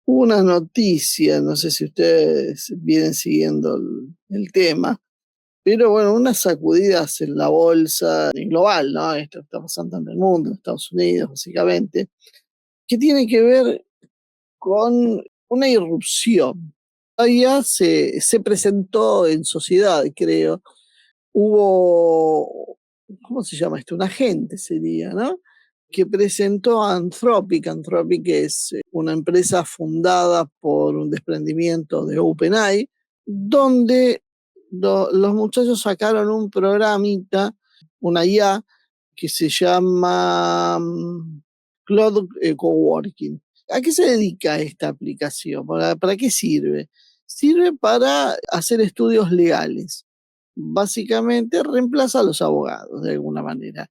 Hubo una noticia, no sé si ustedes vienen siguiendo el tema, pero bueno, unas sacudidas en la bolsa en global, ¿no? Esto está pasando en el mundo, en Estados Unidos, básicamente, que tiene que ver con una irrupción. Ya se presentó en sociedad, creo. Hubo, ¿cómo se llama esto? Un agente sería, ¿no? Que presentó a Anthropic. Anthropic es una empresa fundada por un desprendimiento de OpenAI, donde los muchachos sacaron un programita, una IA, que se llama Cloud Coworking. ¿A qué se dedica esta aplicación? ¿Para qué sirve? Sirve para hacer estudios legales. Básicamente reemplaza a los abogados de alguna manera.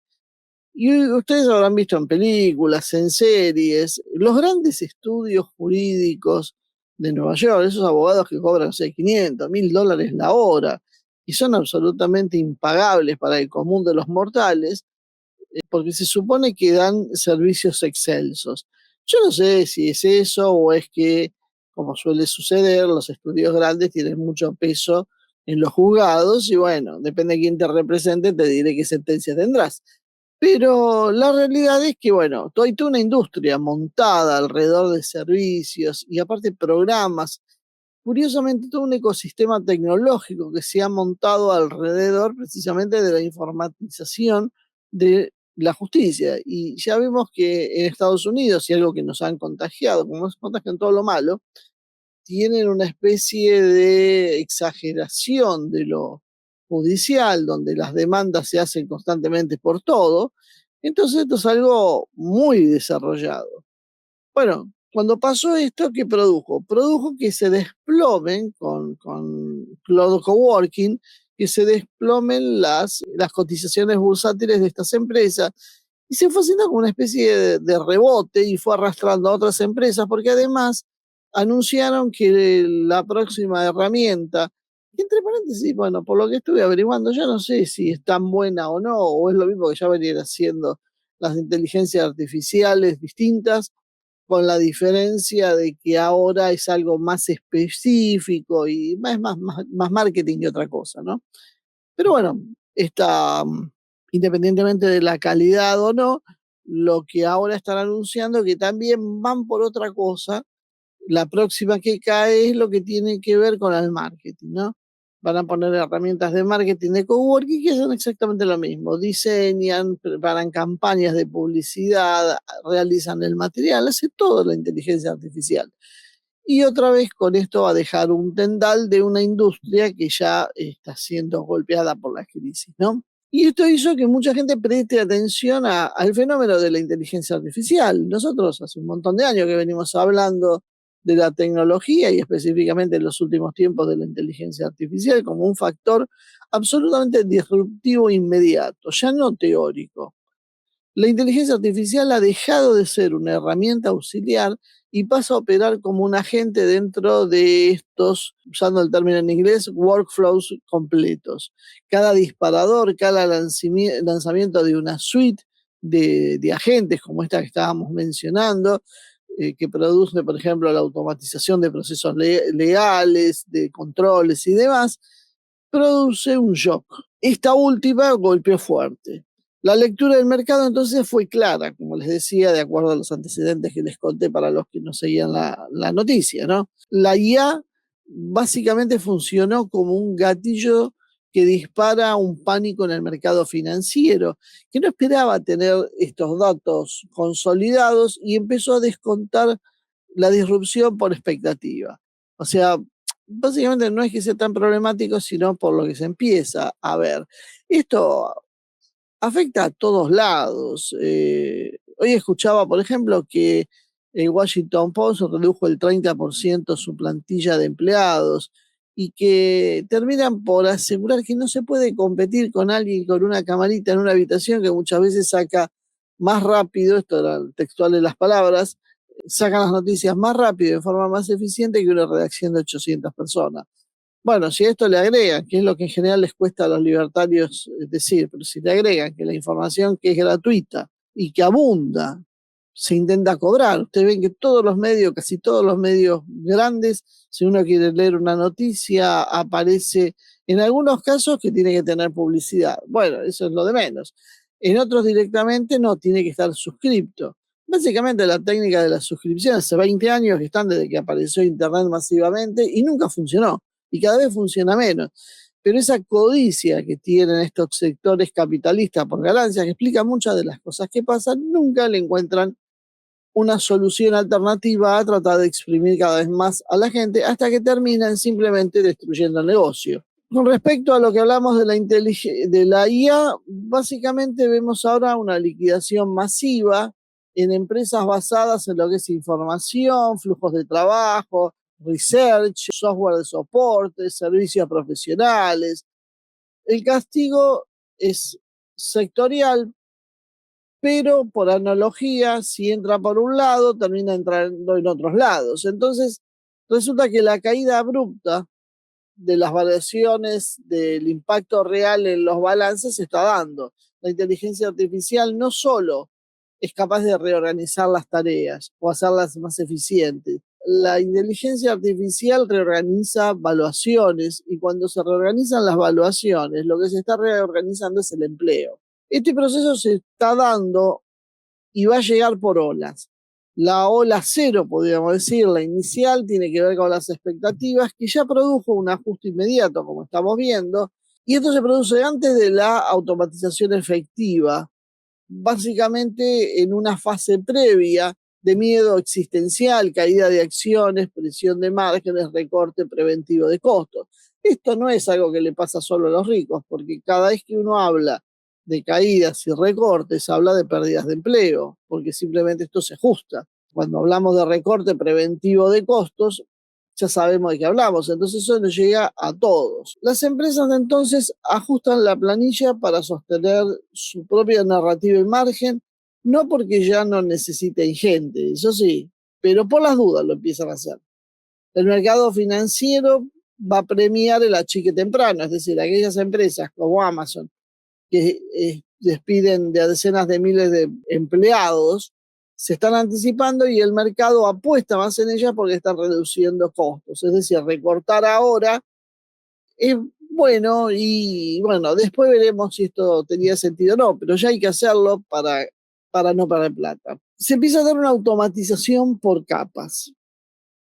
Y ustedes habrán visto en películas, en series, los grandes estudios jurídicos de Nueva York, esos abogados que cobran, no sé, 500, $1000 la hora, y son absolutamente impagables para el común de los mortales, porque se supone que dan servicios excelsos. Yo no sé si es eso o es que, como suele suceder, los estudios grandes tienen mucho peso en los juzgados y bueno, depende de quién te represente, te diré qué sentencia tendrás. Pero la realidad es que, bueno, hay toda una industria montada alrededor de servicios y aparte programas, curiosamente todo un ecosistema tecnológico que se ha montado alrededor precisamente de la informatización de la justicia. Y ya vimos que en Estados Unidos, y algo que nos han contagiado, como nos contagian todo lo malo, tienen una especie de exageración de lo judicial, donde las demandas se hacen constantemente por todo. Entonces esto es algo muy desarrollado. Bueno, cuando pasó esto, ¿qué produjo? Produjo que se desplomen con Cloud Coworking, que se desplomen las cotizaciones bursátiles de estas empresas, y se fue haciendo como una especie de rebote y fue arrastrando a otras empresas, porque además anunciaron que la próxima herramienta, y entre paréntesis, bueno, por lo que estuve averiguando, yo no sé si es tan buena o no, o es lo mismo que ya venían haciendo las inteligencias artificiales distintas, con la diferencia de que ahora es algo más específico y más marketing que otra cosa, ¿no? Pero bueno, esta, independientemente de la calidad o no, lo que ahora están anunciando que también van por otra cosa, la próxima que cae es lo que tiene que ver con el marketing, ¿no? Van a poner herramientas de marketing de coworking que son exactamente lo mismo. Diseñan, preparan campañas de publicidad, realizan el material, hace todo la inteligencia artificial. Y otra vez con esto va a dejar un tendal de una industria que ya está siendo golpeada por la crisis, ¿no? Y esto hizo que mucha gente preste atención al fenómeno de la inteligencia artificial. Nosotros hace un montón de años que venimos hablando de la tecnología y específicamente en los últimos tiempos de la inteligencia artificial como un factor absolutamente disruptivo inmediato, ya no teórico. La inteligencia artificial ha dejado de ser una herramienta auxiliar y pasa a operar como un agente dentro de estos, usando el término en inglés, workflows completos. Cada disparador, cada lanzamiento de una suite de agentes como esta que estábamos mencionando, que produce, por ejemplo, la automatización de procesos legales, de controles y demás, produce un shock. Esta última golpeó fuerte. La lectura del mercado entonces fue clara, como les decía, de acuerdo a los antecedentes que les conté para los que no seguían la noticia, ¿no? La IA básicamente funcionó como un gatillo que dispara un pánico en el mercado financiero, que no esperaba tener estos datos consolidados y empezó a descontar la disrupción por expectativa. O sea, básicamente no es que sea tan problemático, sino por lo que se empieza a ver. Esto afecta a todos lados. Hoy escuchaba, por ejemplo, que el Washington Post redujo el 30% su plantilla de empleados y que terminan por asegurar que no se puede competir con alguien con una camarita en una habitación que muchas veces saca más rápido, esto era textual de las palabras, sacan las noticias más rápido, de forma más eficiente que una redacción de 800 personas. Bueno, si a esto le agregan, que es lo que en general les cuesta a los libertarios decir, pero si le agregan que la información que es gratuita y que abunda se intenta cobrar. Ustedes ven que todos los medios, casi todos los medios grandes, si uno quiere leer una noticia, aparece en algunos casos que tiene que tener publicidad. Bueno, eso es lo de menos. En otros directamente no, tiene que estar suscripto. Básicamente la técnica de la suscripción hace 20 años que están desde que apareció Internet masivamente y nunca funcionó. Y cada vez funciona menos. Pero esa codicia que tienen estos sectores capitalistas por ganancias, que explica muchas de las cosas que pasan, nunca le encuentran una solución alternativa a tratar de exprimir cada vez más a la gente hasta que terminan simplemente destruyendo el negocio. Con respecto a lo que hablamos de la IA, básicamente vemos ahora una liquidación masiva en empresas basadas en lo que es información, flujos de trabajo, research, software de soporte, servicios profesionales. El castigo es sectorial, pero por analogía, si entra por un lado, termina entrando en otros lados. Entonces, resulta que la caída abrupta de las variaciones del impacto real en los balances se está dando. La inteligencia artificial no solo es capaz de reorganizar las tareas o hacerlas más eficientes. La inteligencia artificial reorganiza valuaciones y cuando se reorganizan las valuaciones, lo que se está reorganizando es el empleo. Este proceso se está dando y va a llegar por olas. La ola cero, podríamos decir, la inicial, tiene que ver con las expectativas, que ya produjo un ajuste inmediato, como estamos viendo, y esto se produce antes de la automatización efectiva, básicamente en una fase previa de miedo existencial, caída de acciones, presión de márgenes, recorte preventivo de costos. Esto no es algo que le pasa solo a los ricos, porque cada vez que uno habla de caídas y recortes, habla de pérdidas de empleo, porque simplemente esto se ajusta. Cuando hablamos de recorte preventivo de costos, ya sabemos de qué hablamos, entonces eso nos llega a todos. Las empresas entonces ajustan la planilla para sostener su propia narrativa y margen, no porque ya no necesiten gente, eso sí, pero por las dudas lo empiezan a hacer. El mercado financiero va a premiar el achique temprano, es decir, aquellas empresas como Amazon que despiden de a decenas de miles de empleados, se están anticipando y el mercado apuesta más en ellas porque están reduciendo costos. Es decir, recortar ahora es bueno y bueno, después veremos si esto tenía sentido o no, pero ya hay que hacerlo para no perder plata. Se empieza a dar una automatización por capas.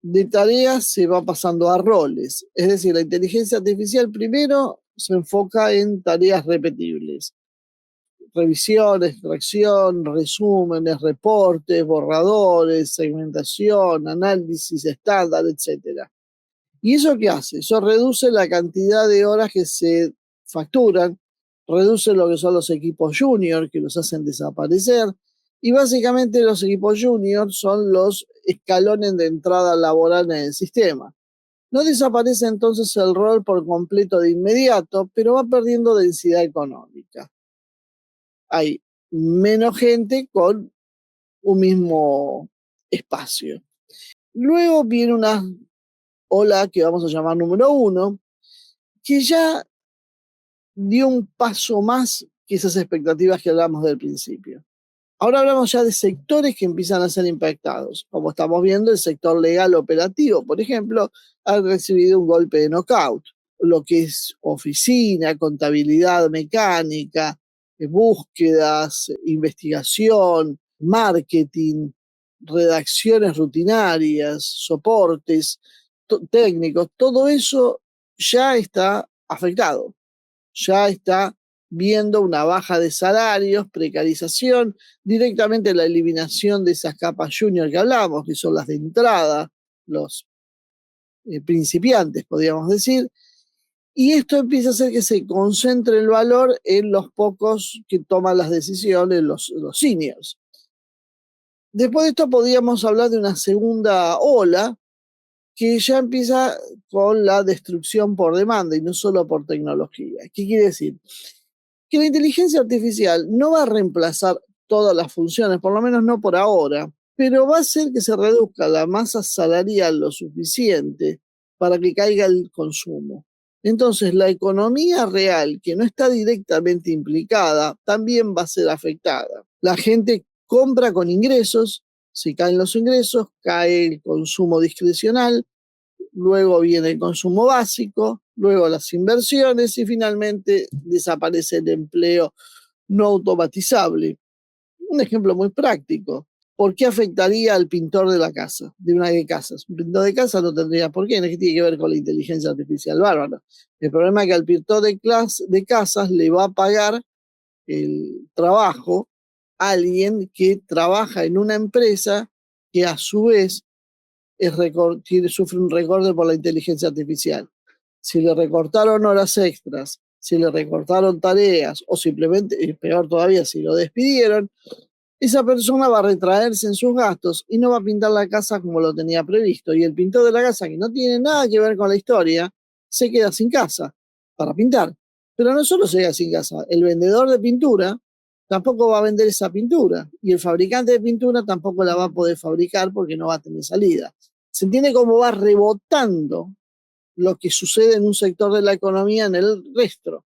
De tareas se va pasando a roles, es decir, la inteligencia artificial primero se enfoca en tareas repetibles. Revisión, extracción, resúmenes, reportes, borradores, segmentación, análisis estándar, etc. ¿Y eso qué hace? Eso reduce la cantidad de horas que se facturan, reduce lo que son los equipos junior, que los hacen desaparecer, y básicamente los equipos junior son los escalones de entrada laboral en el sistema. No desaparece entonces el rol por completo de inmediato, pero va perdiendo densidad económica. Hay menos gente con un mismo espacio. Luego viene una ola que vamos a llamar número 1, que ya dio un paso más que esas expectativas que hablamos del principio. Ahora hablamos ya de sectores que empiezan a ser impactados. Como estamos viendo, el sector legal operativo, por ejemplo, ha recibido un golpe de knockout. Lo que es oficina, contabilidad mecánica, búsquedas, investigación, marketing, redacciones rutinarias, soportes técnicos, todo eso ya está afectado, ya está viendo una baja de salarios, precarización, directamente la eliminación de esas capas junior que hablamos, que son las de entrada, los principiantes, podríamos decir, y esto empieza a hacer que se concentre el valor en los pocos que toman las decisiones, los seniors. Después de esto podríamos hablar de una segunda ola, que ya empieza con la destrucción por demanda y no solo por tecnología. ¿Qué quiere decir? Que la inteligencia artificial no va a reemplazar todas las funciones, por lo menos no por ahora, pero va a hacer que se reduzca la masa salarial lo suficiente para que caiga el consumo. Entonces, la economía real, que no está directamente implicada, también va a ser afectada. La gente compra con ingresos, si caen los ingresos, cae el consumo discrecional, luego viene el consumo básico, luego las inversiones y finalmente desaparece el empleo no automatizable. Un ejemplo muy práctico. ¿Por qué afectaría al pintor de la casa, de una de casas? Un pintor de casa no tendría por qué, no es que tiene que ver con la inteligencia artificial bárbara. El problema es que al pintor de casas le va a pagar el trabajo a alguien que trabaja en una empresa que a su vez sufre un recorte por la inteligencia artificial. Si le recortaron horas extras, si le recortaron tareas o simplemente, y peor todavía, si lo despidieron, esa persona va a retraerse en sus gastos y no va a pintar la casa como lo tenía previsto. Y el pintor de la casa, que no tiene nada que ver con la historia, se queda sin casa para pintar. Pero no solo se queda sin casa, el vendedor de pintura tampoco va a vender esa pintura y el fabricante de pintura tampoco la va a poder fabricar porque no va a tener salida. Se entiende cómo va rebotando lo que sucede en un sector de la economía en el resto.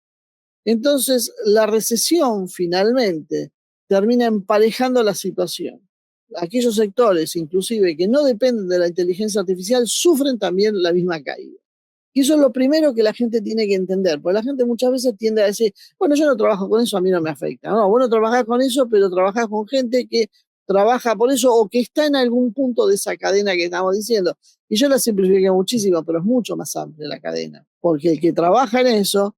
Entonces, la recesión finalmente termina emparejando la situación. Aquellos sectores, inclusive, que no dependen de la inteligencia artificial, sufren también la misma caída. Y eso es lo primero que la gente tiene que entender, porque la gente muchas veces tiende a decir, bueno, yo no trabajo con eso, a mí no me afecta. No, vos no trabajás con eso, pero trabajás con gente que trabaja por eso o que está en algún punto de esa cadena que estamos diciendo. Y yo la simplifiqué muchísimo, pero es mucho más amplia la cadena, porque el que trabaja en eso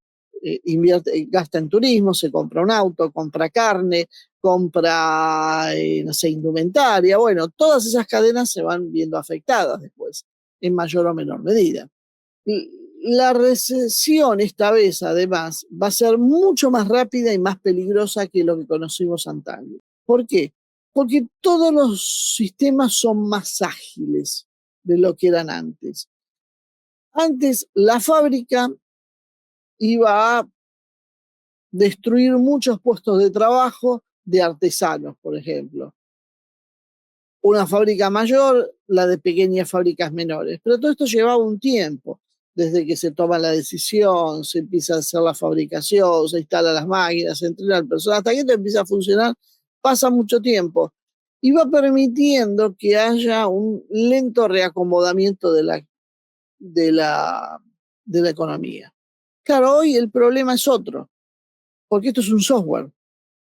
invierte, gasta en turismo, se compra un auto, compra carne, compra, no sé, indumentaria. Bueno, todas esas cadenas se van viendo afectadas después, en mayor o menor medida. La recesión esta vez, además, va a ser mucho más rápida y más peligrosa que lo que conocimos antaño. ¿Por qué? Porque todos los sistemas son más ágiles de lo que eran antes. Antes, la fábrica iba a destruir muchos puestos de trabajo de artesanos, por ejemplo. Una fábrica mayor, la de pequeñas fábricas menores. Pero todo esto llevaba un tiempo, desde que se toma la decisión, se empieza a hacer la fabricación, se instalan las máquinas, se entrena al personal, hasta que esto empieza a funcionar, pasa mucho tiempo. Y va permitiendo que haya un lento reacomodamiento de la, de la economía. Claro, hoy el problema es otro, porque esto es un software.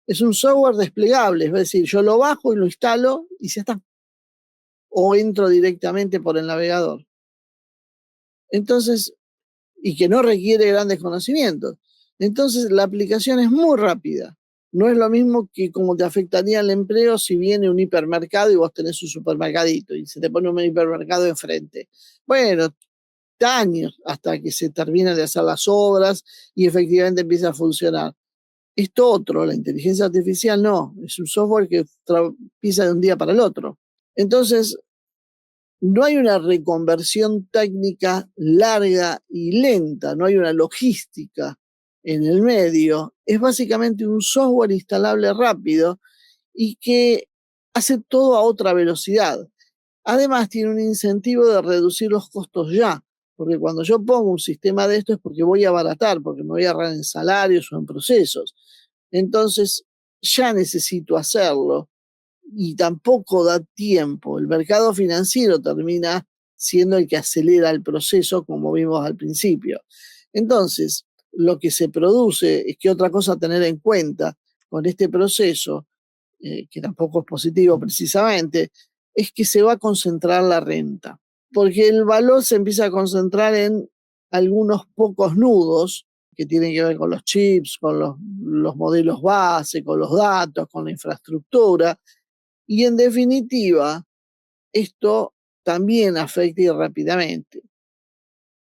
Es un software desplegable, es decir, yo lo bajo y lo instalo y ya está. O entro directamente por el navegador. Entonces, y que no requiere grandes conocimientos. Entonces, la aplicación es muy rápida. No es lo mismo que como te afectaría el empleo si viene un hipermercado y vos tenés un supermercadito y se te pone un hipermercado enfrente. Bueno, años hasta que se terminan de hacer las obras y efectivamente empieza a funcionar. Esto otro, la inteligencia artificial, no. Es un software que pisa de un día para el otro. Entonces, no hay una reconversión técnica larga y lenta, no hay una logística en el medio. Es básicamente un software instalable rápido y que hace todo a otra velocidad. Además, tiene un incentivo de reducir los costos ya, porque cuando yo pongo un sistema de esto es porque voy a abaratar, porque me voy a ahorrar en salarios o en procesos. Entonces, ya necesito hacerlo y tampoco da tiempo. El mercado financiero termina siendo el que acelera el proceso, como vimos al principio. Entonces, lo que se produce es que otra cosa a tener en cuenta con este proceso, que tampoco es positivo precisamente, es que se va a concentrar la renta, porque el valor se empieza a concentrar en algunos pocos nudos que tienen que ver con los chips, con los modelos base, con los datos, con la infraestructura, y en definitiva, esto también afecta y rápidamente.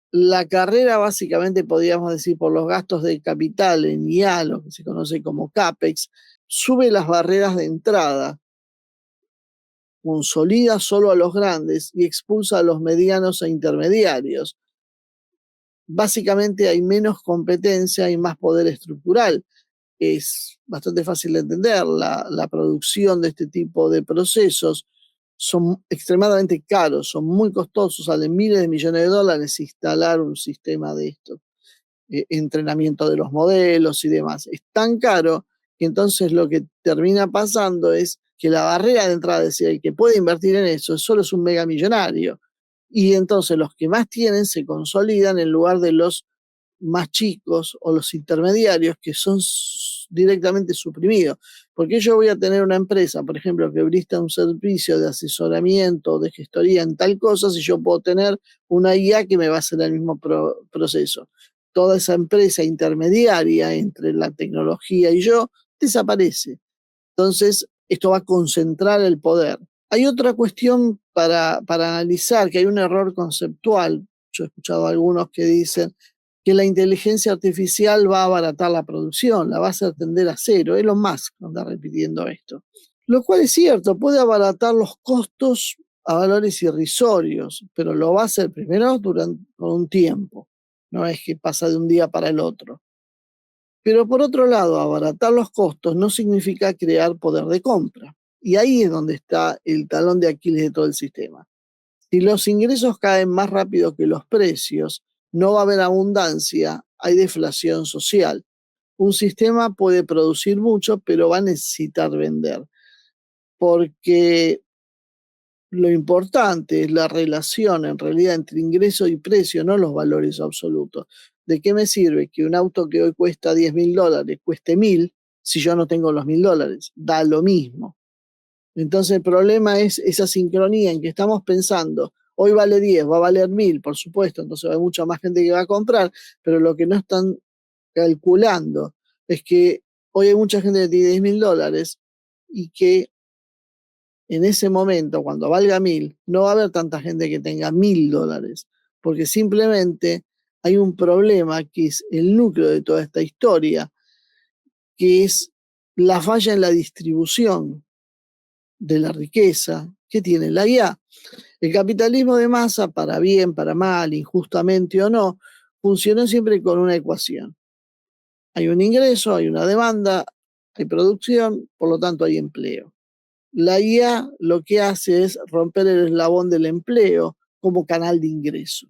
La carrera básicamente, podríamos decir, por los gastos de capital en IA, lo que se conoce como CAPEX, sube las barreras de entrada, consolida solo a los grandes y expulsa a los medianos e intermediarios. Básicamente hay menos competencia y más poder estructural. Es bastante fácil de entender. La producción de este tipo de procesos son extremadamente caros, son muy costosos, salen miles de millones de dólares instalar un sistema de esto, entrenamiento de los modelos y demás. Es tan caro que entonces lo que termina pasando es que la barrera de entrada, es decir, el que puede invertir en eso, solo es un megamillonario. Y entonces los que más tienen se consolidan en lugar de los más chicos o los intermediarios que son directamente suprimidos. Porque yo voy a tener una empresa, por ejemplo, que brinda un servicio de asesoramiento, de gestoría en tal cosa, si yo puedo tener una IA que me va a hacer el mismo proceso. Toda esa empresa intermediaria entre la tecnología y yo desaparece. Entonces, esto va a concentrar el poder. Hay otra cuestión para analizar, que hay un error conceptual. Yo he escuchado a algunos que dicen que la inteligencia artificial va a abaratar la producción, la va a hacer tender a cero. Elon Musk anda repitiendo esto. Lo cual es cierto, puede abaratar los costos a valores irrisorios, pero lo va a hacer primero por un tiempo. No es que pasa de un día para el otro. Pero por otro lado, abaratar los costos no significa crear poder de compra. Y ahí es donde está el talón de Aquiles de todo el sistema. Si los ingresos caen más rápido que los precios, no va a haber abundancia, hay deflación social. Un sistema puede producir mucho, pero va a necesitar vender, porque lo importante es la relación en realidad entre ingreso y precio, no los valores absolutos. ¿De qué me sirve que un auto que hoy cuesta $10.000 cueste 1.000 si yo no tengo los $1.000? Da lo mismo. Entonces el problema es esa sincronía en que estamos pensando, hoy vale 10, va a valer 1.000, por supuesto, entonces hay mucha más gente que va a comprar, pero lo que no están calculando es que hoy hay mucha gente que tiene $10.000 y que en ese momento, cuando valga 1.000, no va a haber tanta gente que tenga $1.000, porque simplemente hay un problema que es el núcleo de toda esta historia, que es la falla en la distribución de la riqueza que tiene la IA. El capitalismo de masa, para bien, para mal, injustamente o no, funcionó siempre con una ecuación. Hay un ingreso, hay una demanda, hay producción, por lo tanto hay empleo. La IA lo que hace es romper el eslabón del empleo como canal de ingreso.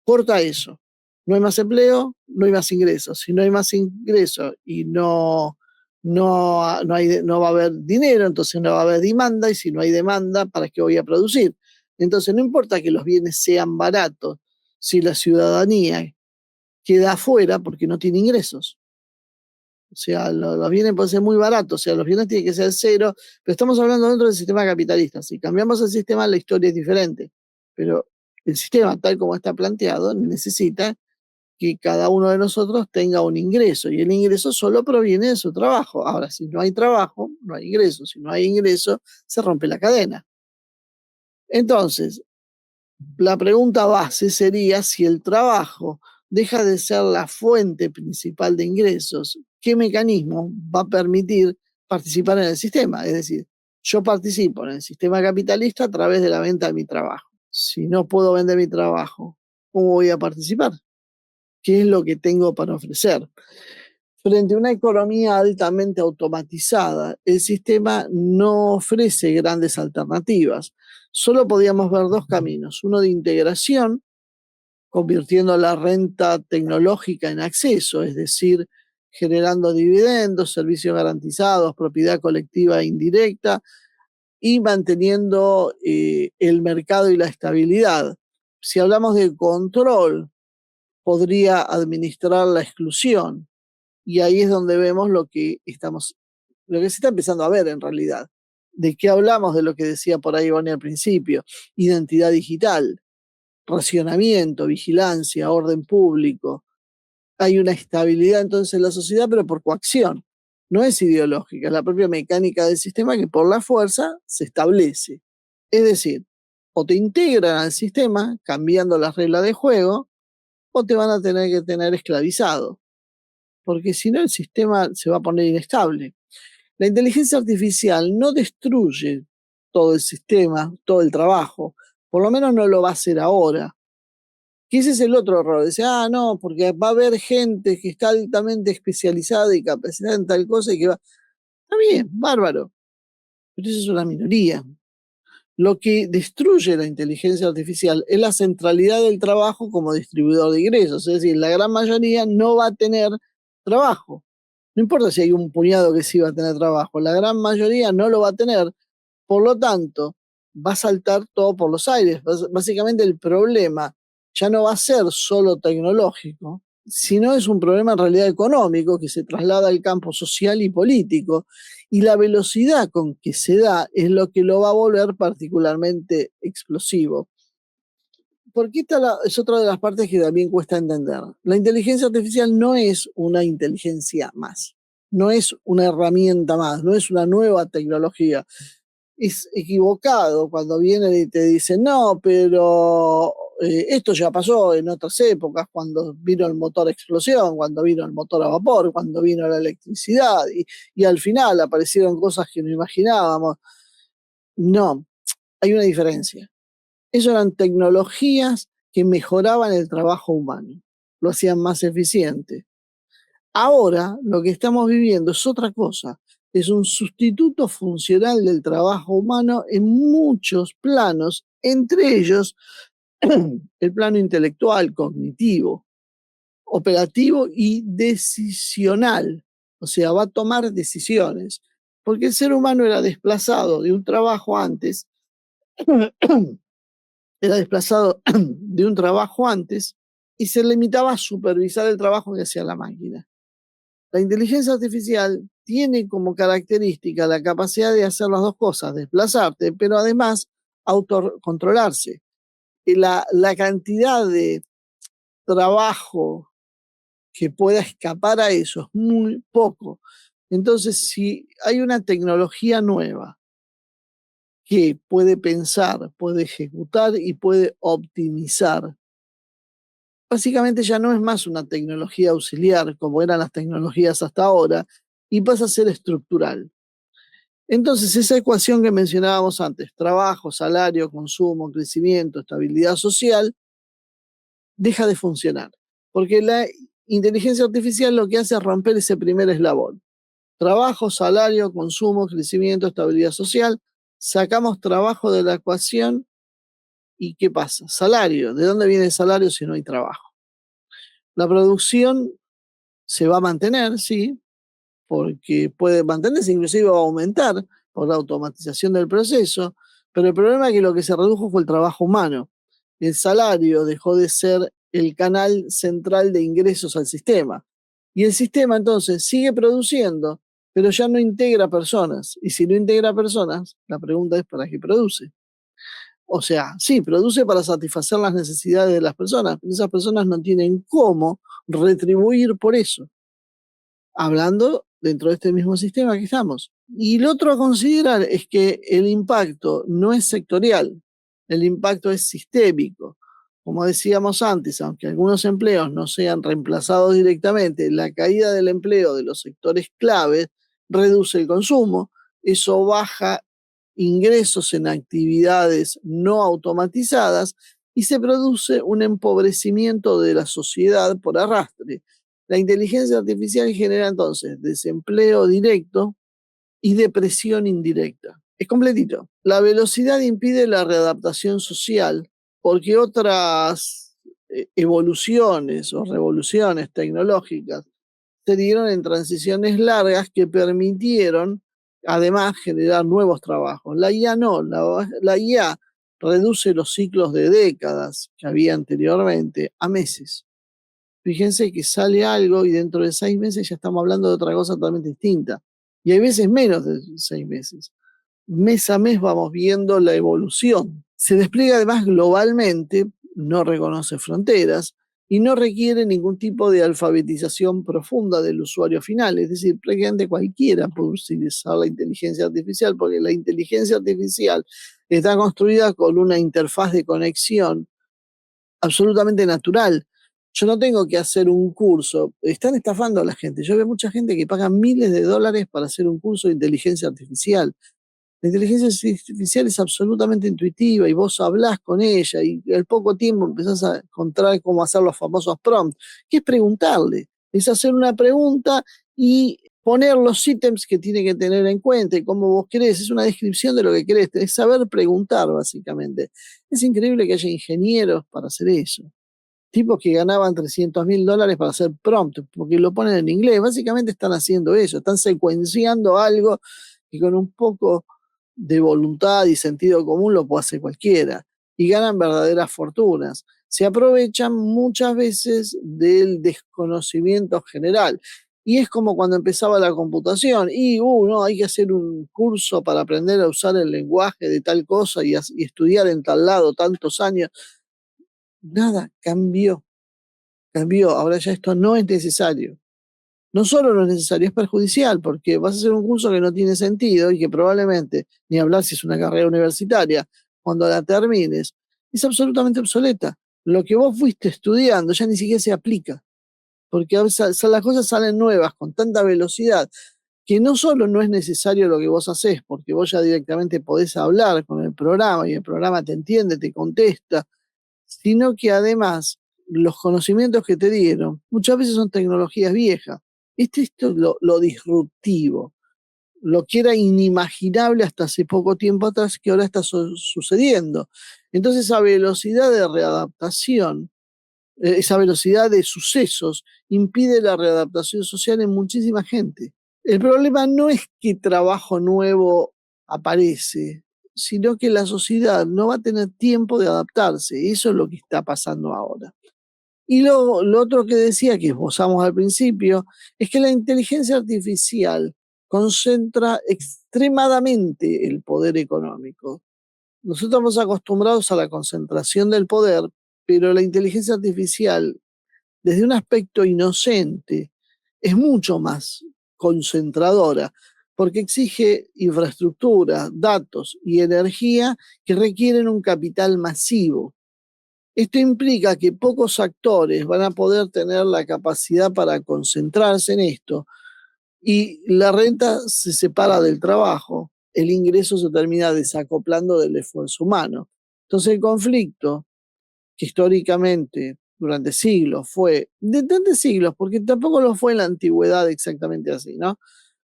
Corta eso. No hay más empleo, no hay más ingresos. Si no hay más ingresos y no va a haber dinero, entonces no va a haber demanda, y si no hay demanda, ¿para qué voy a producir? Entonces no importa que los bienes sean baratos, si la ciudadanía queda afuera porque no tiene ingresos. O sea, los bienes pueden ser muy baratos, o sea, los bienes tienen que ser cero, pero estamos hablando dentro del sistema capitalista. Si cambiamos el sistema, la historia es diferente. Pero el sistema, tal como está planteado, necesita que cada uno de nosotros tenga un ingreso, y el ingreso solo proviene de su trabajo. Ahora, si no hay trabajo, no hay ingreso. Si no hay ingreso, se rompe la cadena. Entonces, la pregunta base sería si el trabajo deja de ser la fuente principal de ingresos, ¿qué mecanismo va a permitir participar en el sistema? Es decir, yo participo en el sistema capitalista a través de la venta de mi trabajo. Si no puedo vender mi trabajo, ¿cómo voy a participar? ¿Qué es lo que tengo para ofrecer? Frente a una economía altamente automatizada, el sistema no ofrece grandes alternativas. Solo podíamos ver dos caminos: uno de integración, convirtiendo la renta tecnológica en acceso, es decir, generando dividendos, servicios garantizados, propiedad colectiva e indirecta, y manteniendo el mercado y la estabilidad. Si hablamos de control, podría administrar la exclusión, y ahí es donde vemos lo que se está empezando a ver en realidad. ¿De qué hablamos? De lo que decía por ahí Bonnie al principio: identidad digital, racionamiento, vigilancia, orden público. Hay una estabilidad entonces en la sociedad, pero por coacción. No es ideológica, es la propia mecánica del sistema que por la fuerza se establece. Es decir, o te integran al sistema cambiando las reglas de juego, o te van a tener que tener esclavizado, porque si no el sistema se va a poner inestable. La inteligencia artificial no destruye todo el sistema, todo el trabajo, por lo menos no lo va a hacer ahora. Que ese es el otro error. Dice, no, porque va a haber gente que está altamente especializada y capacitada en tal cosa y que va. Está bien, bárbaro, pero eso es una minoría. Lo que destruye la inteligencia artificial es la centralidad del trabajo como distribuidor de ingresos. Es decir, la gran mayoría no va a tener trabajo. No importa si hay un puñado que sí va a tener trabajo, la gran mayoría no lo va a tener Por lo tanto, va a saltar todo por los aires. Básicamente el problema ya no va a ser solo tecnológico, sino es un problema en realidad económico que se traslada al campo social y político, y la velocidad con que se da es lo que lo va a volver particularmente explosivo. Porque es otra de las partes que también cuesta entender. La inteligencia artificial no es una inteligencia más, no es una herramienta más, no es una nueva tecnología. Es equivocado cuando vienen y te dicen, no, pero esto ya pasó en otras épocas, cuando vino el motor a explosión, cuando vino el motor a vapor, cuando vino la electricidad, y al final aparecieron cosas que no imaginábamos. No, hay una diferencia. Esas eran tecnologías que mejoraban el trabajo humano, lo hacían más eficiente. Ahora lo que estamos viviendo es otra cosa, es un sustituto funcional del trabajo humano en muchos planos, entre ellos el plano intelectual, cognitivo, operativo y decisional. O sea, va a tomar decisiones, porque el ser humano era desplazado de un trabajo antes era desplazado de un trabajo antes y se limitaba a supervisar el trabajo que hacía la máquina. La inteligencia artificial tiene como característica la capacidad de hacer las dos cosas, desplazarte, pero además autocontrolarse. La cantidad de trabajo que pueda escapar a eso es muy poco. Entonces, si hay una tecnología nueva que puede pensar, puede ejecutar y puede optimizar, básicamente ya no es más una tecnología auxiliar como eran las tecnologías hasta ahora y pasa a ser estructural. Entonces, esa ecuación que mencionábamos antes, trabajo, salario, consumo, crecimiento, estabilidad social, deja de funcionar, porque la inteligencia artificial lo que hace es romper ese primer eslabón. Trabajo, salario, consumo, crecimiento, estabilidad social, sacamos trabajo de la ecuación y ¿qué pasa? Salario, ¿de dónde viene el salario si no hay trabajo? La producción se va a mantener, sí, porque puede mantenerse, inclusive va a aumentar por la automatización del proceso, pero el problema es que lo que se redujo fue el trabajo humano. El salario dejó de ser el canal central de ingresos al sistema. Y el sistema entonces sigue produciendo, pero ya no integra personas. Y si no integra personas, la pregunta es ¿para qué produce? O sea, sí, produce para satisfacer las necesidades de las personas, pero esas personas no tienen cómo retribuir por eso, hablando dentro de este mismo sistema que estamos. Y lo otro a considerar es que el impacto no es sectorial, el impacto es sistémico. Como decíamos antes, aunque algunos empleos no sean reemplazados directamente, la caída del empleo de los sectores claves reduce el consumo, eso baja ingresos en actividades no automatizadas y se produce un empobrecimiento de la sociedad por arrastre. La inteligencia artificial genera entonces desempleo directo y depresión indirecta. Es completito. La velocidad impide la readaptación social porque otras evoluciones o revoluciones tecnológicas se dieron en transiciones largas que permitieron además generar nuevos trabajos. La IA no, la IA reduce los ciclos de décadas que había anteriormente a meses. Fíjense que sale algo y dentro de 6 meses ya estamos hablando de otra cosa totalmente distinta. Y hay veces menos de 6 meses. Mes a mes vamos viendo la evolución. Se despliega además globalmente, no reconoce fronteras y no requiere ningún tipo de alfabetización profunda del usuario final. Es decir, prácticamente cualquiera puede utilizar la inteligencia artificial porque la inteligencia artificial está construida con una interfaz de conexión absolutamente natural. Yo no tengo que hacer un curso. Están estafando a la gente. Yo veo mucha gente que paga miles de dólares para hacer un curso de inteligencia artificial. La inteligencia artificial es absolutamente intuitiva y vos hablás con ella y al poco tiempo empezás a encontrar cómo hacer los famosos prompts, que es preguntarle, es hacer una pregunta y poner los ítems que tiene que tener en cuenta y cómo vos querés, es una descripción de lo que querés, es saber preguntar básicamente. Es increíble que haya ingenieros para hacer eso, tipos que ganaban $300.000 para hacer prompt, porque lo ponen en inglés, básicamente están haciendo eso, están secuenciando algo y con un poco de voluntad y sentido común lo puede hacer cualquiera y ganan verdaderas fortunas. Se aprovechan muchas veces del desconocimiento general. Y es como cuando empezaba la computación y, no, hay que hacer un curso para aprender a usar el lenguaje de tal cosa y estudiar en tal lado tantos años. Nada, cambió. Ahora ya esto no es necesario. No solo no es necesario, es perjudicial, porque vas a hacer un curso que no tiene sentido y que probablemente, ni hablar si es una carrera universitaria, cuando la termines, es absolutamente obsoleta. Lo que vos fuiste estudiando ya ni siquiera se aplica, porque a veces las cosas salen nuevas con tanta velocidad que no solo no es necesario lo que vos hacés, porque vos ya directamente podés hablar con el programa y el programa te entiende, te contesta, sino que además los conocimientos que te dieron muchas veces son tecnologías viejas. Esto es lo disruptivo, lo que era inimaginable hasta hace poco tiempo atrás, que ahora está sucediendo. Entonces esa velocidad de readaptación, esa velocidad de sucesos, impide la readaptación social en muchísima gente. El problema no es que trabajo nuevo aparece, sino que la sociedad no va a tener tiempo de adaptarse. Eso es lo que está pasando ahora. Y lo otro que decía, que esbozamos al principio, es que la inteligencia artificial concentra extremadamente el poder económico. Nosotros estamos acostumbrados a la concentración del poder, pero la inteligencia artificial, desde un aspecto inocente, es mucho más concentradora, porque exige infraestructura, datos y energía que requieren un capital masivo. Esto implica que pocos actores van a poder tener la capacidad para concentrarse en esto y la renta se separa del trabajo, el ingreso se termina desacoplando del esfuerzo humano. Entonces el conflicto, que históricamente durante siglos fue, de tantos siglos, porque tampoco lo fue en la antigüedad exactamente así, ¿no?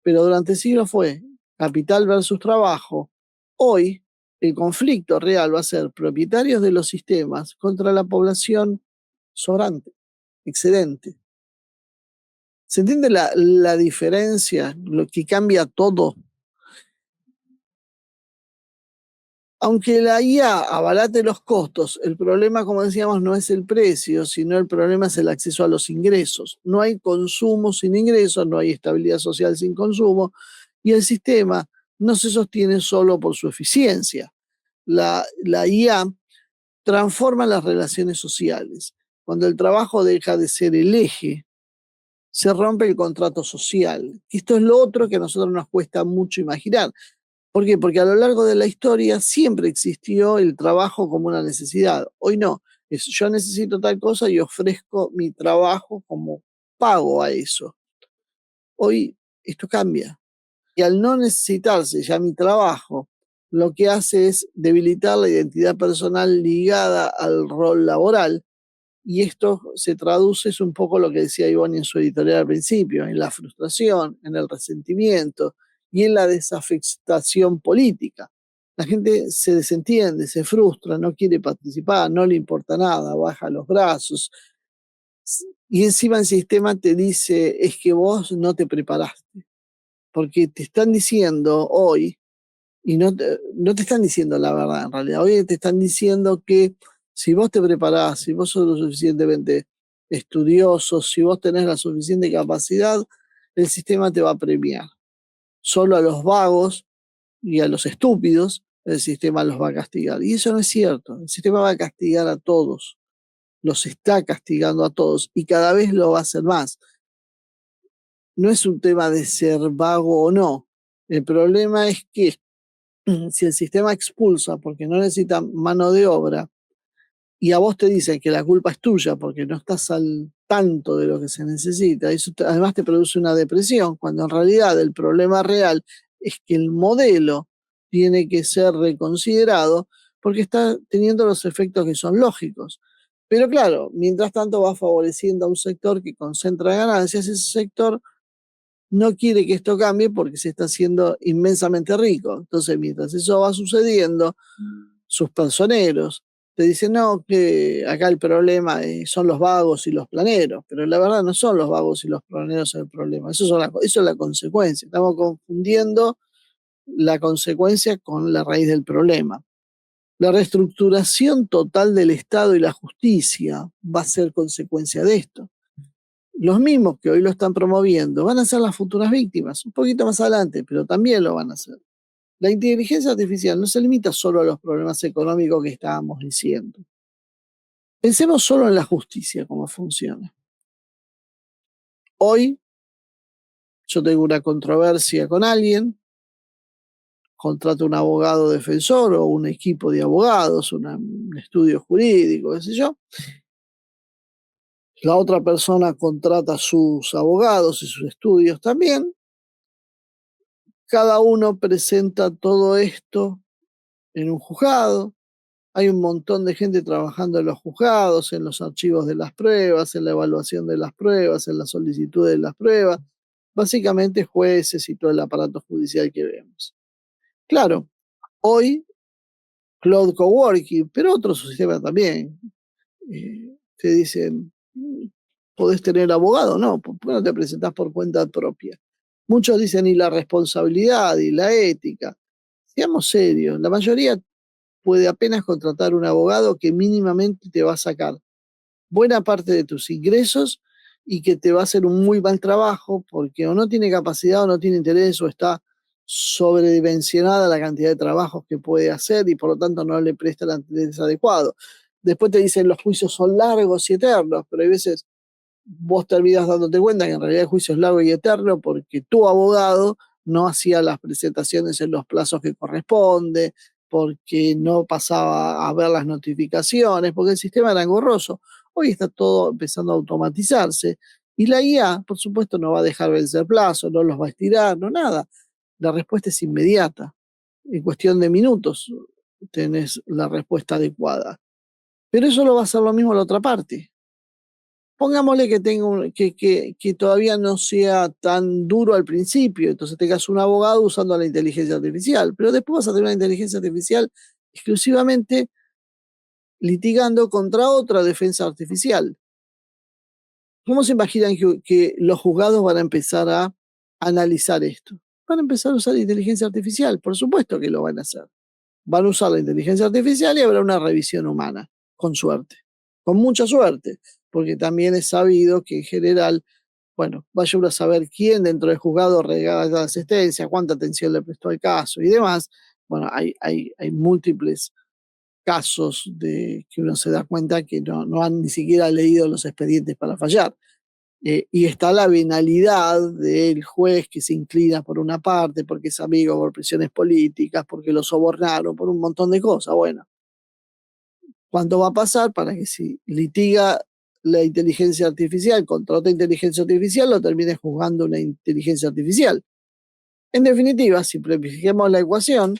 Pero durante siglos fue capital versus trabajo. Hoy el conflicto real va a ser propietarios de los sistemas contra la población sobrante, excedente. ¿Se entiende la diferencia? Lo que cambia todo. Aunque la IA abarate los costos, el problema, como decíamos, no es el precio, sino el problema es el acceso a los ingresos. No hay consumo sin ingresos, no hay estabilidad social sin consumo, y el sistema no se sostiene solo por su eficiencia. La IA transforma las relaciones sociales. Cuando el trabajo deja de ser el eje, se rompe el contrato social. Esto es lo otro que a nosotros nos cuesta mucho imaginar. ¿Por qué? Porque a lo largo de la historia siempre existió el trabajo como una necesidad. Hoy no. Yo necesito tal cosa y ofrezco mi trabajo como pago a eso. Hoy esto cambia. Y al no necesitarse ya mi trabajo, lo que hace es debilitar la identidad personal ligada al rol laboral. Y esto se traduce, es un poco lo que decía Ivonne en su editorial al principio, en la frustración, en el resentimiento y en la desafectación política. La gente se desentiende, se frustra, no quiere participar, no le importa nada, baja los brazos. Y encima el sistema te dice, es que vos no te preparaste, porque te están diciendo hoy, y no te están diciendo la verdad en realidad, hoy te están diciendo que si vos te preparás, si vos sos lo suficientemente estudioso, si vos tenés la suficiente capacidad, el sistema te va a premiar. Solo a los vagos y a los estúpidos el sistema los va a castigar. Y eso no es cierto. El sistema va a castigar a todos. Los está castigando a todos y cada vez lo va a hacer más. No es un tema de ser vago o no. El problema es que si el sistema expulsa porque no necesita mano de obra y a vos te dicen que la culpa es tuya porque no estás al tanto de lo que se necesita, eso además te produce una depresión, cuando en realidad el problema real es que el modelo tiene que ser reconsiderado porque está teniendo los efectos que son lógicos. Pero claro, mientras tanto va favoreciendo a un sector que concentra ganancias, ese sector no quiere que esto cambie porque se está haciendo inmensamente rico. Entonces, mientras eso va sucediendo, sus personeros te dicen, no, que acá el problema son los vagos y los planeros, pero la verdad no son los vagos y los planeros el problema, eso es la consecuencia. Estamos confundiendo la consecuencia con la raíz del problema. La reestructuración total del Estado y la justicia va a ser consecuencia de esto. Los mismos que hoy lo están promoviendo van a ser las futuras víctimas, un poquito más adelante, pero también lo van a hacer. La inteligencia artificial no se limita solo a los problemas económicos que estábamos diciendo. Pensemos solo en la justicia, cómo funciona. Hoy yo tengo una controversia con alguien, contrato un abogado defensor o un equipo de abogados, un estudio jurídico, qué sé yo. La otra persona contrata sus abogados y sus estudios también. Cada uno presenta todo esto en un juzgado. Hay un montón de gente trabajando en los juzgados, en los archivos de las pruebas, en la evaluación de las pruebas, en la solicitud de las pruebas. Básicamente jueces y todo el aparato judicial que vemos. Claro, hoy Cloud Coworking, pero otros sistemas también, te dicen, ¿podés tener abogado? No, ¿por qué no te presentás por cuenta propia? Muchos dicen, y la responsabilidad, y la ética. Seamos serios, la mayoría puede apenas contratar un abogado que mínimamente te va a sacar buena parte de tus ingresos y que te va a hacer un muy mal trabajo porque o no tiene capacidad o no tiene interés o está sobredimensionada la cantidad de trabajos que puede hacer y por lo tanto no le presta el interés adecuado. Después te dicen los juicios son largos y eternos, pero hay veces vos terminás dándote cuenta que en realidad el juicio es largo y eterno porque tu abogado no hacía las presentaciones en los plazos que corresponde, porque no pasaba a ver las notificaciones, porque el sistema era engorroso. Hoy está todo empezando a automatizarse y la IA, por supuesto, no va a dejar vencer plazos, no los va a estirar, no nada. La respuesta es inmediata. En cuestión de minutos tenés la respuesta adecuada. Pero eso lo va a hacer lo mismo la otra parte. Pongámosle que, que todavía no sea tan duro al principio, entonces tengas un abogado usando la inteligencia artificial, pero después vas a tener una inteligencia artificial exclusivamente litigando contra otra defensa artificial. ¿Cómo se imaginan que los juzgados van a empezar a analizar esto? Van a empezar a usar inteligencia artificial, por supuesto que lo van a hacer. Van a usar la inteligencia artificial y habrá una revisión humana, con suerte, con mucha suerte, porque también es sabido que en general, bueno, vaya uno a saber quién dentro del juzgado regala la asistencia, cuánta atención le prestó al caso y demás. Bueno, hay múltiples casos de que uno se da cuenta que no han ni siquiera leído los expedientes para fallar. Y está la venalidad del juez que se inclina por una parte, porque es amigo, por presiones políticas, porque lo sobornaron, por un montón de cosas. Bueno, ¿cuánto va a pasar para que si litiga la inteligencia artificial contra otra inteligencia artificial, lo termine juzgando una inteligencia artificial? En definitiva, simplifiquemos la ecuación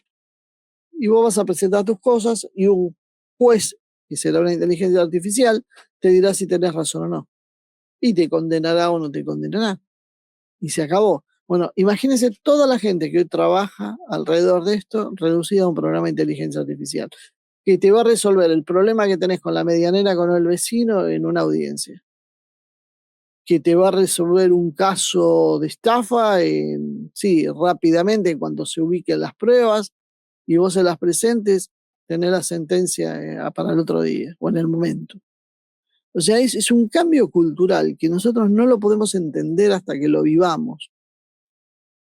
y vos vas a presentar tus cosas y un juez, que será una inteligencia artificial, te dirá si tenés razón o no. Y te condenará o no te condenará. Y se acabó. Bueno, imagínense toda la gente que hoy trabaja alrededor de esto reducida a un programa de inteligencia artificial, que te va a resolver el problema que tenés con la medianera con el vecino en una audiencia, que te va a resolver un caso de estafa sí, rápidamente cuando se ubiquen las pruebas y vos se las presentes, tener la sentencia para el otro día o en el momento. O sea, es un cambio cultural que nosotros no lo podemos entender hasta que lo vivamos.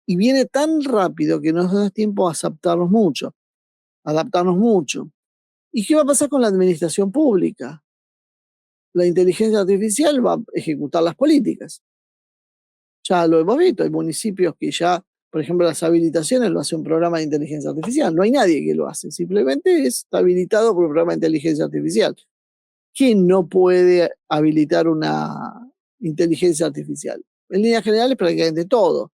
Y viene tan rápido que nos da tiempo a adaptarnos mucho. ¿Y qué va a pasar con la administración pública? La inteligencia artificial va a ejecutar las políticas. Ya lo hemos visto, hay municipios que ya, por ejemplo, las habilitaciones lo hace un programa de inteligencia artificial. No hay nadie que lo hace, simplemente está habilitado por un programa de inteligencia artificial. ¿Quién no puede habilitar una inteligencia artificial? En líneas generales, prácticamente todo.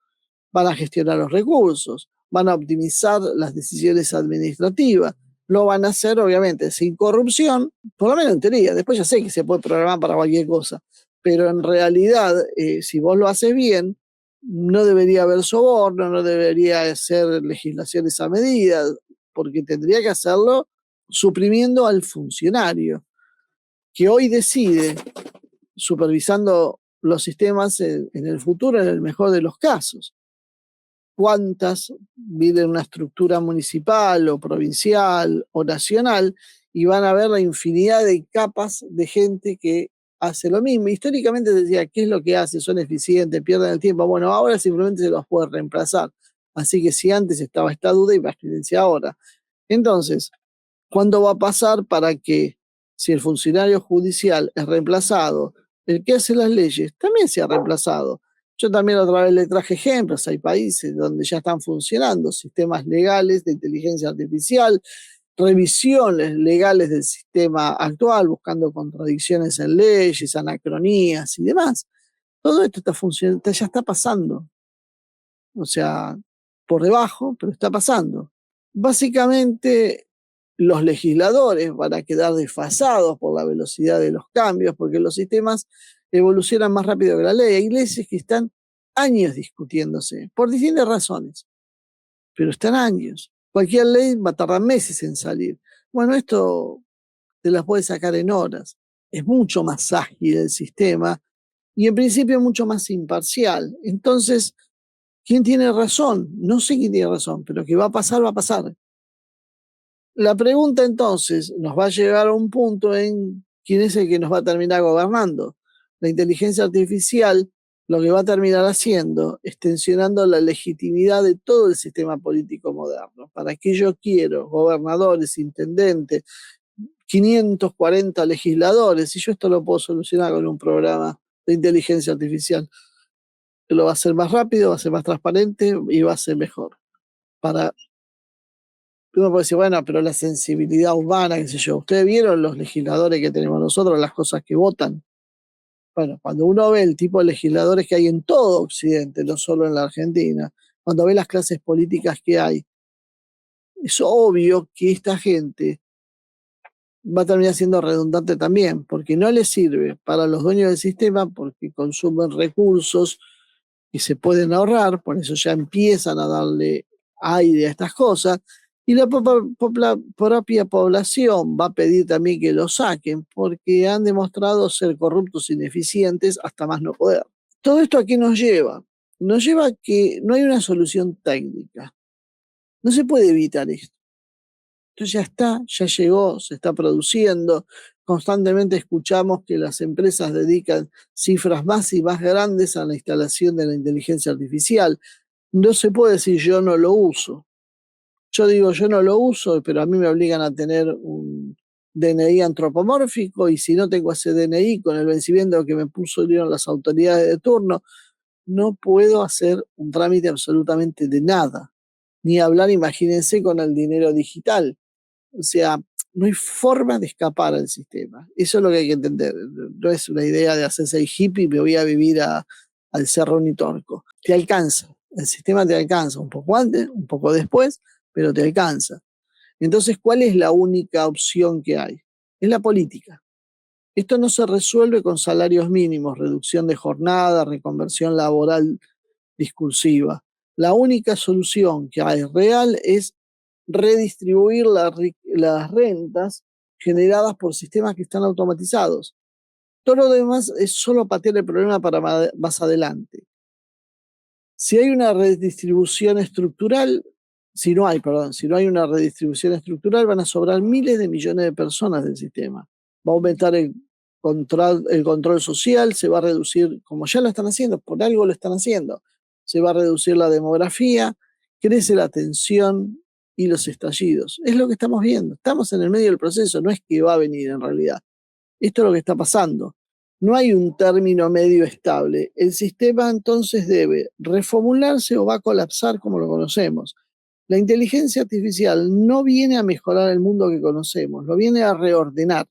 Van a gestionar los recursos, van a optimizar las decisiones administrativas, lo van a hacer obviamente sin corrupción, por lo menos en teoría, después ya sé que se puede programar para cualquier cosa, pero en realidad si vos lo haces bien, no debería haber soborno, no debería ser legislaciones a medida, porque tendría que hacerlo suprimiendo al funcionario, que hoy decide, supervisando los sistemas en el futuro, en el mejor de los casos. cuántas viven en una estructura municipal o provincial o nacional, y van a ver la infinidad de capas de gente que hace lo mismo. Históricamente se decía, ¿qué es lo que hace? Son eficientes, pierden el tiempo. Bueno, ahora simplemente se los puede reemplazar. Así que si antes estaba esta duda, imagínense ahora. Entonces, ¿cuándo va a pasar para que, si el funcionario judicial es reemplazado, el que hace las leyes también sea reemplazado? Yo también otra vez le traje ejemplos. Hay países donde ya están funcionando sistemas legales de inteligencia artificial, revisiones legales del sistema actual, buscando contradicciones en leyes, anacronías y demás. Todo esto está funcionando, ya está pasando. O sea, por debajo, pero está pasando. Básicamente, los legisladores van a quedar desfasados por la velocidad de los cambios, porque los sistemas evolucionan más rápido que la ley. Hay leyes que están años discutiéndose, por distintas razones, pero están años. Cualquier ley va a tardar meses en salir. Bueno, esto te las puedes sacar en horas. Es mucho más ágil el sistema y en principio mucho más imparcial. Entonces, ¿quién tiene razón? No sé quién tiene razón, pero que va a pasar, va a pasar. La pregunta entonces nos va a llegar a un punto en quién es el que nos va a terminar gobernando. La inteligencia artificial lo que va a terminar haciendo es tensionando la legitimidad de todo el sistema político moderno. ¿Para qué yo quiero gobernadores, intendentes, 540 legisladores? Y yo esto lo puedo solucionar con un programa de inteligencia artificial que lo va a hacer más rápido, va a ser más transparente y va a ser mejor. Para Uno puede decir, bueno, pero la sensibilidad humana, qué sé yo. ¿Ustedes vieron los legisladores que tenemos nosotros, las cosas que votan? Bueno, cuando uno ve el tipo de legisladores que hay en todo Occidente, no solo en la Argentina, cuando ve las clases políticas que hay, es obvio que esta gente va a terminar siendo redundante también, porque no les sirve para los dueños del sistema, porque consumen recursos y se pueden ahorrar, por eso ya empiezan a darle aire a estas cosas, y la propia población va a pedir también que lo saquen, porque han demostrado ser corruptos, ineficientes, hasta más no poder. ¿Todo esto a qué nos lleva? Nos lleva a que no hay una solución técnica. No se puede evitar esto. Entonces ya está, ya llegó, se está produciendo. Constantemente escuchamos que las empresas dedican cifras más y más grandes a la instalación de la inteligencia artificial. No se puede decir yo no lo uso. Yo digo yo no lo uso, pero a mí me obligan a tener un DNI antropomórfico, y si no tengo ese DNI con el vencimiento que me pusieron las autoridades de turno, no puedo hacer un trámite absolutamente de nada. Ni hablar, imagínense, con el dinero digital. O sea, no hay forma de escapar al sistema. Eso es lo que hay que entender. No es una idea de hacerse el hippie y me voy a vivir al Cerro Unitorco. Te alcanza. El sistema te alcanza un poco antes, un poco después, pero te alcanza. Entonces, ¿cuál es la única opción que hay? Es la política. Esto no se resuelve con salarios mínimos, reducción de jornada, reconversión laboral discursiva. La única solución que hay real es redistribuir las rentas generadas por sistemas que están automatizados. Todo lo demás es solo patear el problema para más adelante. Si hay una redistribución estructural, si no hay, perdón, si no hay una redistribución estructural, van a sobrar miles de millones de personas del sistema. Va a aumentar el control social, se va a reducir, como ya lo están haciendo, por algo lo están haciendo, se va a reducir la demografía, crece la tensión y los estallidos. Es lo que estamos viendo. Estamos en el medio del proceso, no es que va a venir en realidad. Esto es lo que está pasando. No hay un término medio estable. El sistema entonces debe reformularse o va a colapsar como lo conocemos. La inteligencia artificial no viene a mejorar el mundo que conocemos, lo viene a reordenar.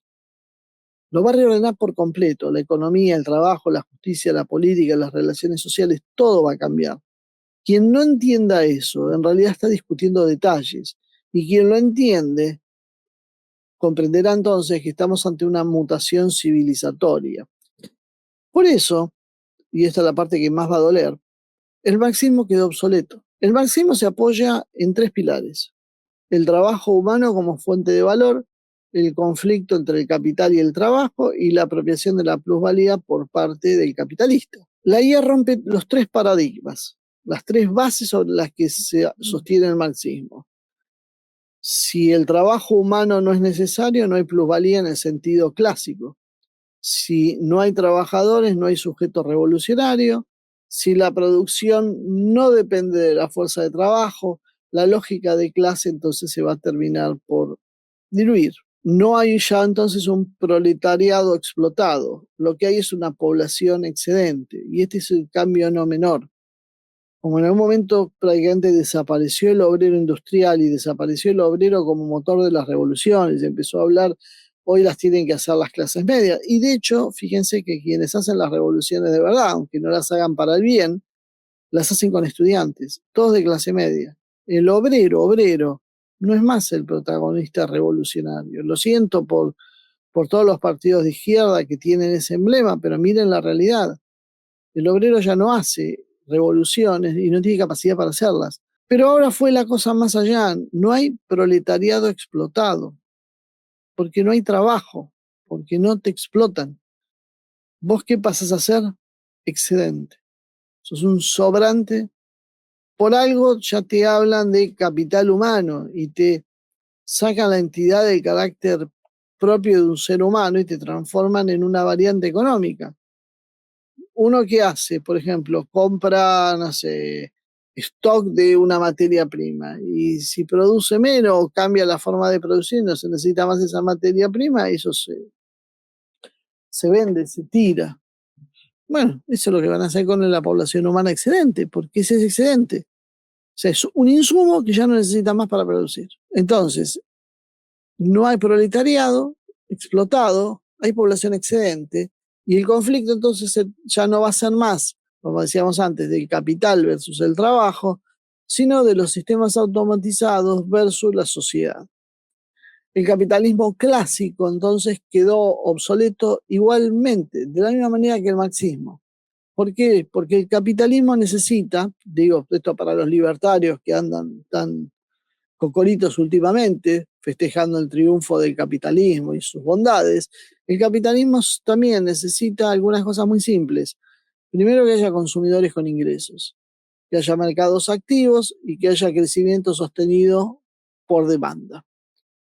Lo va a reordenar por completo. La economía, el trabajo, la justicia, la política, las relaciones sociales, todo va a cambiar. Quien no entienda eso, en realidad está discutiendo detalles. Y quien lo entiende, comprenderá entonces que estamos ante una mutación civilizatoria. Por eso, y esta es la parte que más va a doler, el marxismo quedó obsoleto. El marxismo se apoya en tres pilares: el trabajo humano como fuente de valor, el conflicto entre el capital y el trabajo, y la apropiación de la plusvalía por parte del capitalista. La IA rompe los tres paradigmas. las tres bases sobre las que se sostiene el marxismo. Si el trabajo humano no es necesario, no hay plusvalía en el sentido clásico. Si no hay trabajadores, no hay sujeto revolucionario. Si la producción no depende de la fuerza de trabajo, la lógica de clase entonces se va a terminar por diluir. No hay ya entonces un proletariado explotado, lo que hay es una población excedente, y este es el cambio no menor. Como en algún momento prácticamente desapareció el obrero industrial y desapareció el obrero como motor de las revoluciones, empezó a hablar, hoy las tienen que hacer las clases medias. Y de hecho, fíjense que quienes hacen las revoluciones de verdad, aunque no las hagan para el bien, las hacen con estudiantes, todos de clase media. El obrero, no es más el protagonista revolucionario. Lo siento por todos los partidos de izquierda que tienen ese emblema, pero miren la realidad. El obrero ya no hace revoluciones y no tiene capacidad para hacerlas. Pero ahora fue la cosa más allá. No hay proletariado explotado, porque no hay trabajo, porque no te explotan. ¿Vos qué pasas a ser? Excedente. Sos un sobrante. Por algo ya te hablan de capital humano y te sacan la entidad del carácter propio de un ser humano y te transforman en una variante económica. Uno que hace, por ejemplo, compra, no sé, stock de una materia prima y si produce menos o cambia la forma de producir, no se necesita más esa materia prima, eso se vende, se tira. Bueno, eso es lo que van a hacer con la población humana excedente, porque ese es excedente. O sea, es un insumo que ya no necesita más para producir. Entonces, no hay proletariado explotado, hay población excedente, y el conflicto entonces ya no va a ser más, como decíamos antes, del capital versus el trabajo, sino de los sistemas automatizados versus la sociedad. El capitalismo clásico entonces quedó obsoleto igualmente, de la misma manera que el marxismo. ¿Por qué? Porque el capitalismo necesita, digo esto para los libertarios que andan tan cocoritos últimamente, festejando el triunfo del capitalismo y sus bondades, el capitalismo también necesita algunas cosas muy simples. Primero, que haya consumidores con ingresos, que haya mercados activos y que haya crecimiento sostenido por demanda.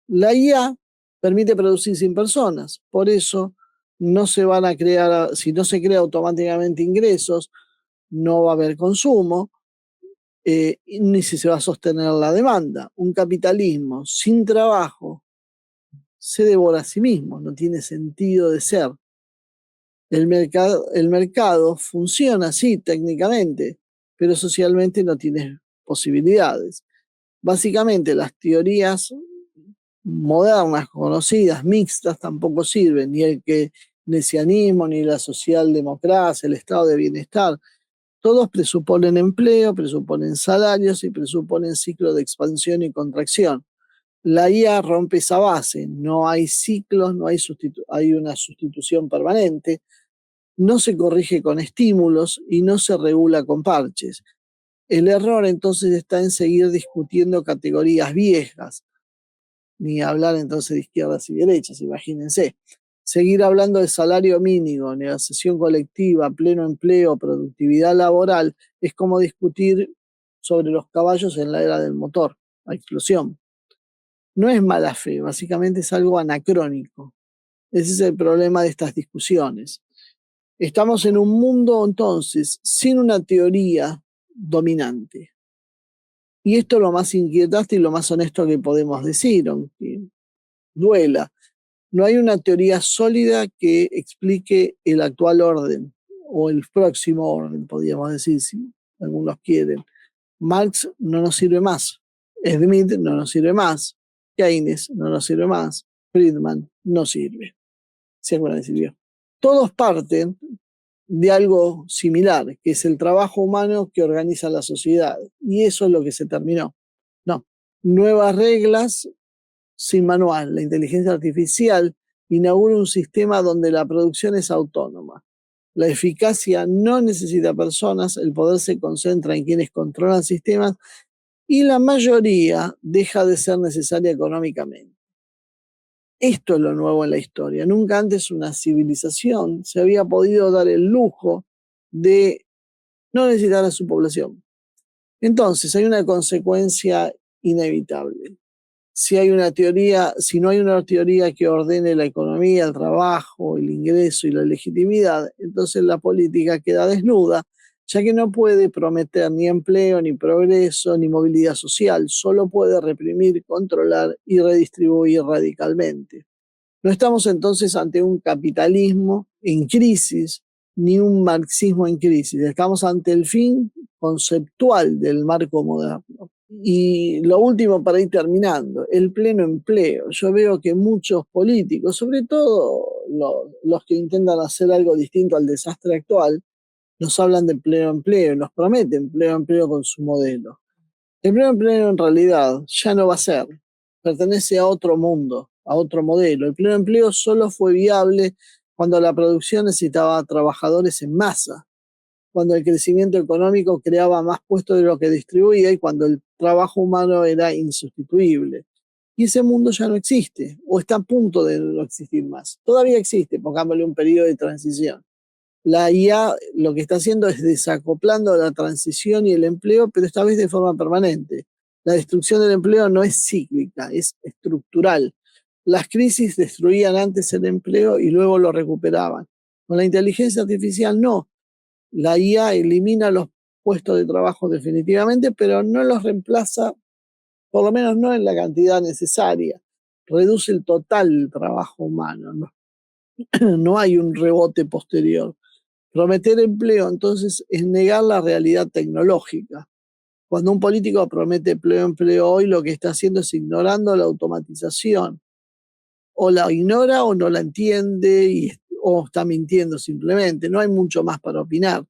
La IA permite producir sin personas, por eso no se van a crear, si no se crea automáticamente ingresos, no va a haber consumo, ni si se va a sostener la demanda. Un capitalismo sin trabajo se devora a sí mismo, no tiene sentido de ser. El mercado funciona así técnicamente, pero socialmente no tiene posibilidades. Básicamente las teorías modernas, conocidas, mixtas, tampoco sirven, ni el keynesianismo, ni la socialdemocracia, el estado de bienestar. Todos presuponen empleo, presuponen salarios y presuponen ciclo de expansión y contracción. La IA rompe esa base, no hay ciclos, no hay, hay una sustitución permanente, no se corrige con estímulos y no se regula con parches. El error entonces está en seguir discutiendo categorías viejas, ni hablar entonces de izquierdas y derechas, imagínense. Seguir hablando de salario mínimo, negociación colectiva, pleno empleo, productividad laboral, es como discutir sobre los caballos en la era del motor, la explosión. No es mala fe, básicamente es algo anacrónico. Ese es el problema de estas discusiones. Estamos en un mundo entonces sin una teoría dominante. Y esto es lo más inquietante y lo más honesto que podemos decir, aunque duela. No hay una teoría sólida que explique el actual orden o el próximo orden, podríamos decir, si algunos quieren. Marx no nos sirve más, Smith no nos sirve más, Keynes no nos sirve más, Friedman no sirve, si alguna vez sirvió. Todos parten de algo similar, que es el trabajo humano que organiza la sociedad, y eso es lo que se terminó. No, nuevas reglas sin manual. La inteligencia artificial inaugura un sistema donde la producción es autónoma. La eficacia no necesita personas, el poder se concentra en quienes controlan sistemas y la mayoría deja de ser necesaria económicamente. Esto es lo nuevo en la historia. Nunca antes una civilización se había podido dar el lujo de no necesitar a su población. Entonces, hay una consecuencia inevitable. Si no hay una teoría que ordene la economía, el trabajo, el ingreso y la legitimidad, entonces la política queda desnuda, ya que no puede prometer ni empleo, ni progreso, ni movilidad social, solo puede reprimir, controlar y redistribuir radicalmente. No estamos entonces ante un capitalismo en crisis, ni un marxismo en crisis, estamos ante el fin conceptual del marco moderno. Y lo último para ir terminando, el pleno empleo. Yo veo que muchos políticos, sobre todo los que intentan hacer algo distinto al desastre actual, nos hablan de pleno empleo, nos prometen pleno empleo con su modelo. El pleno empleo en realidad ya no va a ser, pertenece a otro mundo, a otro modelo. El pleno empleo solo fue viable cuando la producción necesitaba trabajadores en masa, cuando el crecimiento económico creaba más puestos de lo que distribuía y cuando el trabajo humano era insustituible. Y ese mundo ya no existe, o está a punto de no existir más. Todavía existe, pongámosle un periodo de transición. La IA lo que está haciendo es desacoplando la transición y el empleo, pero esta vez de forma permanente. La destrucción del empleo no es cíclica, es estructural. Las crisis destruían antes el empleo y luego lo recuperaban. Con la inteligencia artificial no. La IA elimina los puestos de trabajo definitivamente, pero no los reemplaza, por lo menos no en la cantidad necesaria. Reduce el total del trabajo humano. No, no hay un rebote posterior. Prometer empleo, entonces, es negar la realidad tecnológica. Cuando un político promete empleo hoy, lo que está haciendo es ignorando la automatización. O la ignora o no la entiende o está mintiendo simplemente. No hay mucho más para opinar.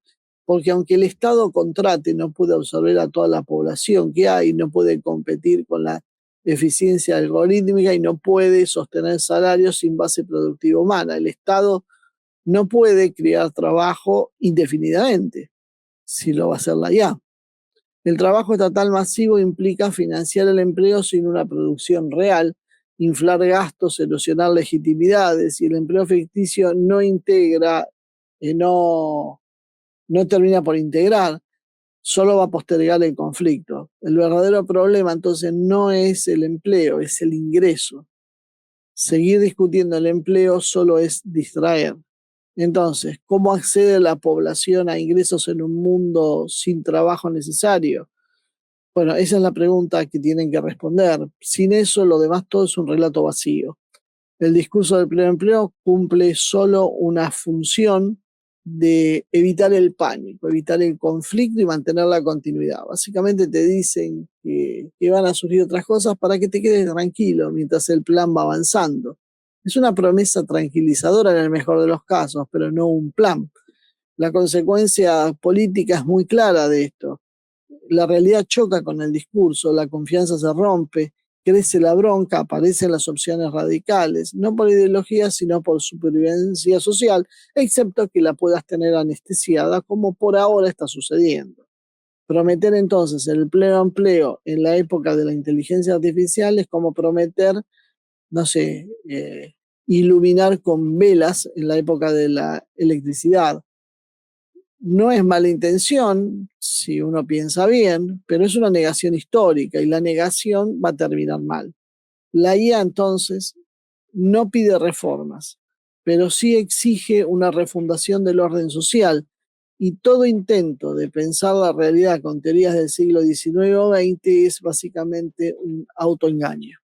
Porque aunque el Estado contrate, no puede absorber a toda la población que hay, no puede competir con la eficiencia algorítmica y no puede sostener salarios sin base productiva humana. El Estado no puede crear trabajo indefinidamente, si lo va a hacer la IA. El trabajo estatal masivo implica financiar el empleo sin una producción real, inflar gastos, erosionar legitimidades, y el empleo ficticio no integra, no termina por integrar, solo va a postergar el conflicto. El verdadero problema entonces no es el empleo, es el ingreso. Seguir discutiendo el empleo solo es distraer. Entonces, ¿cómo accede la población a ingresos en un mundo sin trabajo necesario? Bueno, esa es la pregunta que tienen que responder. Sin eso, lo demás todo es un relato vacío. El discurso del pleno empleo cumple solo una función de evitar el pánico, evitar el conflicto y mantener la continuidad. Básicamente te dicen que van a surgir otras cosas para que te quedes tranquilo mientras el plan va avanzando. Es una promesa tranquilizadora en el mejor de los casos, pero no un plan. La consecuencia política es muy clara de esto. La realidad choca con el discurso, la confianza se rompe, crece la bronca, aparecen las opciones radicales, no por ideología, sino por supervivencia social, excepto que la puedas tener anestesiada, como por ahora está sucediendo. Prometer entonces el pleno empleo en la época de la inteligencia artificial es como prometer, no sé, iluminar con velas en la época de la electricidad. No es mala intención, si uno piensa bien, pero es una negación histórica y la negación va a terminar mal. La IA entonces no pide reformas, pero sí exige una refundación del orden social y todo intento de pensar la realidad con teorías del siglo XIX o XX es básicamente un autoengaño.